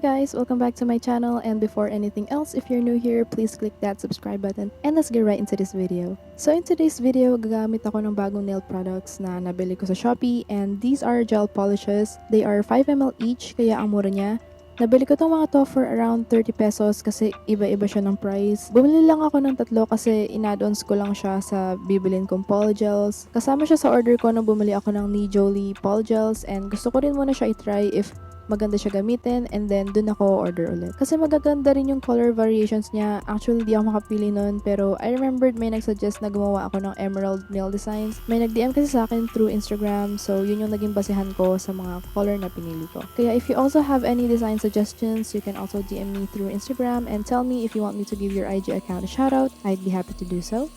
guys, welcome back to my channel, and before anything else, if you're new here, please click that subscribe button and let's get right into this video. So in today's video, gagamit ako ng bagong nail products na nabili ko sa Shopee, and these are gel polishes. They are 5 ml each, kaya ang mura niya. Nabili ko tong mga to for around 30 pesos kasi iba-iba siya ng price. Bumili lang ako ng tatlo kasi in-add-ons ko lang siya sa bibilin kong polygels. Kasama siya sa order ko nung bumili ako ng ni Jolie polygels, and gusto ko rin muna siya i-try if maganda siya gamitin, and then dun ako order ulit. Kasi magaganda rin yung color variations niya. Actually, di ako makapili nun, pero I remembered may nagsuggest na gumawa ako ng emerald nail designs. May nag-DM kasi sa akin through Instagram, so yun yung naging basehan ko sa mga color na pinili ko. Kaya if you also have any design suggestions, you can also DM me through Instagram and tell me if you want me to give your IG account a shoutout. I'd be happy to do so.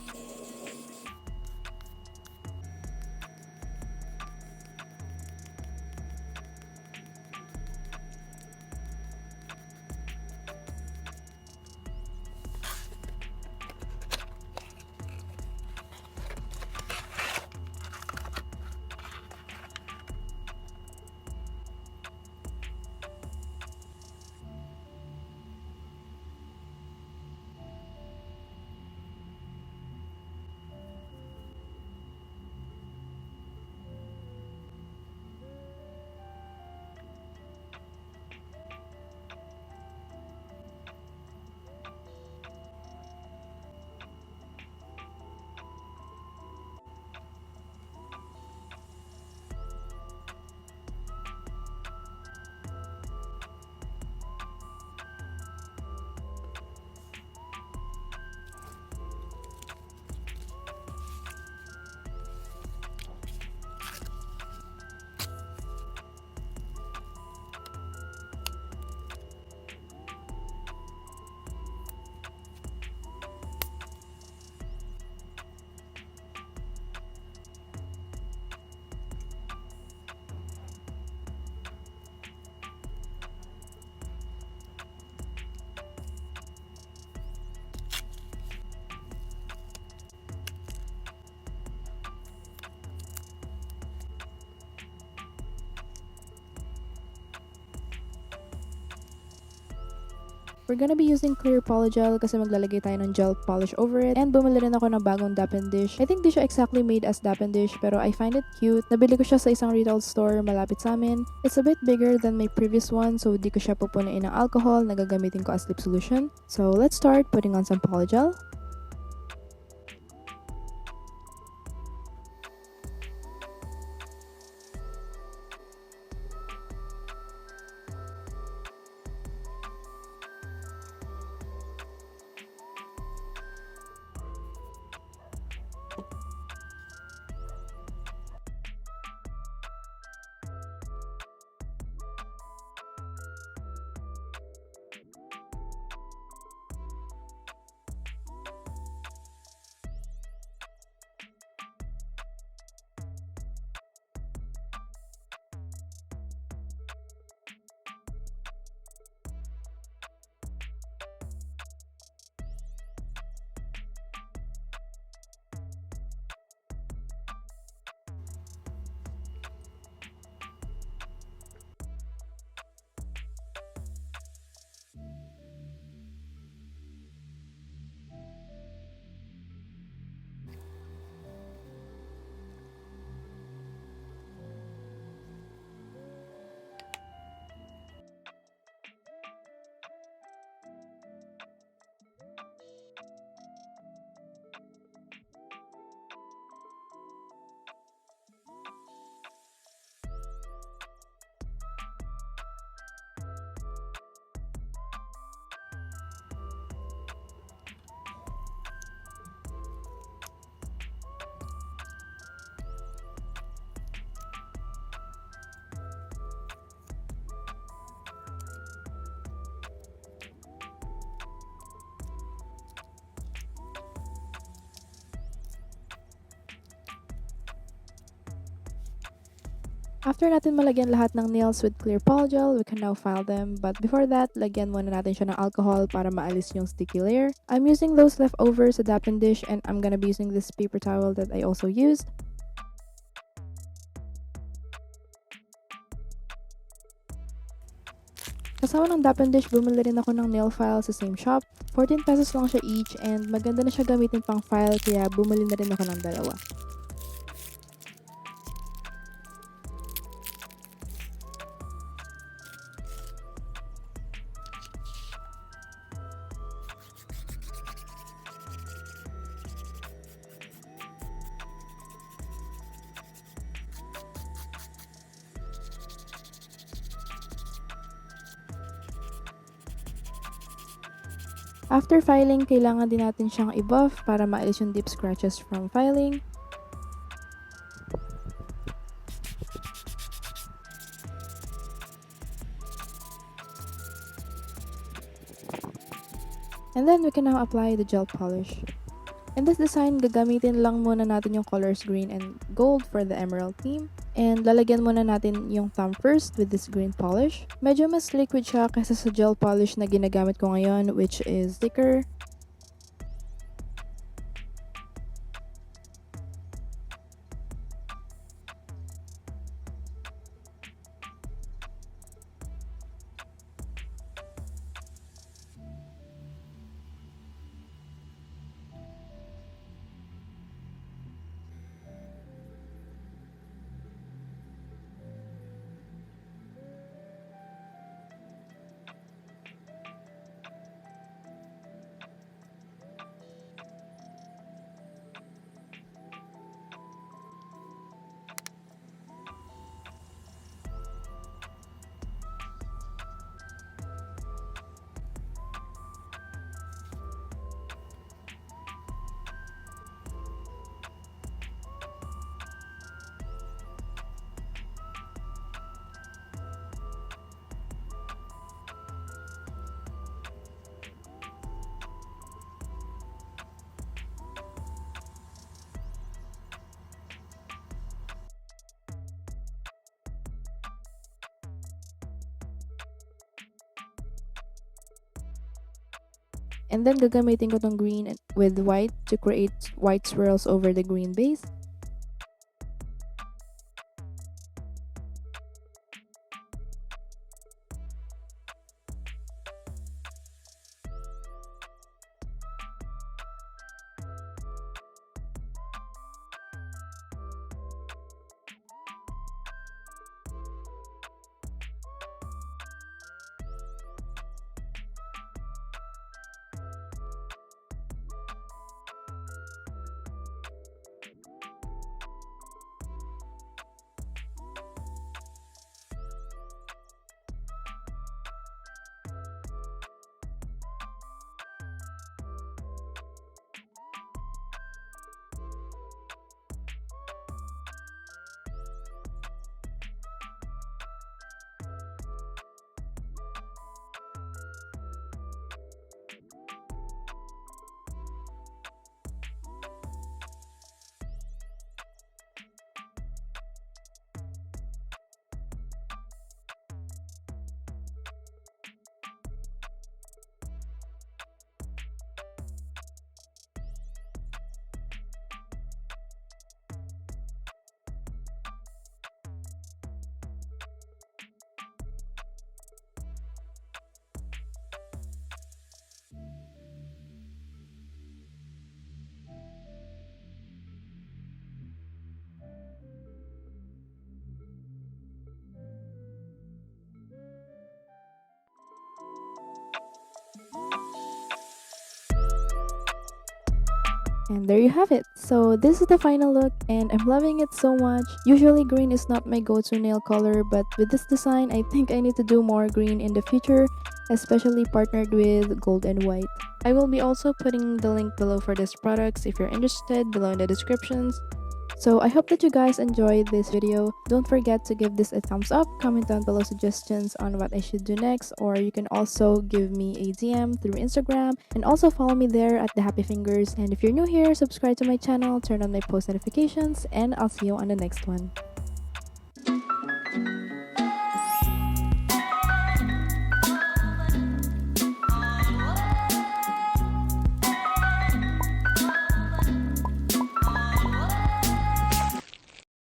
We're gonna be using clear polygel kasi maglalagay tayo ng gel polish over it. And bumili rin ako ng bagong dappen dish. I think di siya exactly made as dappen dish, pero I find it cute. Nabili ko siya sa isang retail store malapit sa amin. It's a bit bigger than my previous one, so di ko siya pupunuin ng alcohol na gagamitin ko as lip solution. So let's start putting on some polygel. After natin malagyan lahat ng nails with clear polygel, we can now file them. But before that, lagyan muna natin siya ng alcohol para maalis yung sticky layer. I'm using those leftovers sa dappen dish, and I'm gonna be using this paper towel that I also used. kasama ng Dap and Dish, bumili rin ako ng nail file sa same shop. 14 pesos lang siya each and maganda na siya gamitin pang file kaya bumili na rin ako ng dalawa. After filing, kailangan din natin siyang i-buff para maalis yung deep scratches from filing. And then we can now apply the gel polish. In this design, gagamitin lang muna natin yung colors green and gold for the emerald theme. And lalagyan muna natin yung thumb first with this green polish. Medyo mas liquid siya kaysa sa gel polish na ginagamit ko ngayon, which is thicker. And then gagamitin ko tong green with white to create white swirls over the green base. And there you have it. So this is the final look and I'm loving it so much. Usually green is not my go-to nail color, but with this design, I think I need to do more green in the future, especially partnered with gold and white. I will be also putting the link below for these products if you're interested below in the descriptions. So I hope that you guys enjoyed this video. Don't forget to give this a thumbs up, comment down below suggestions on what I should do next, or you can also give me a DM through Instagram and also follow me there at the Happy Fingers. And if you're new here, subscribe to my channel, turn on my post notifications, and I'll see you on the next one.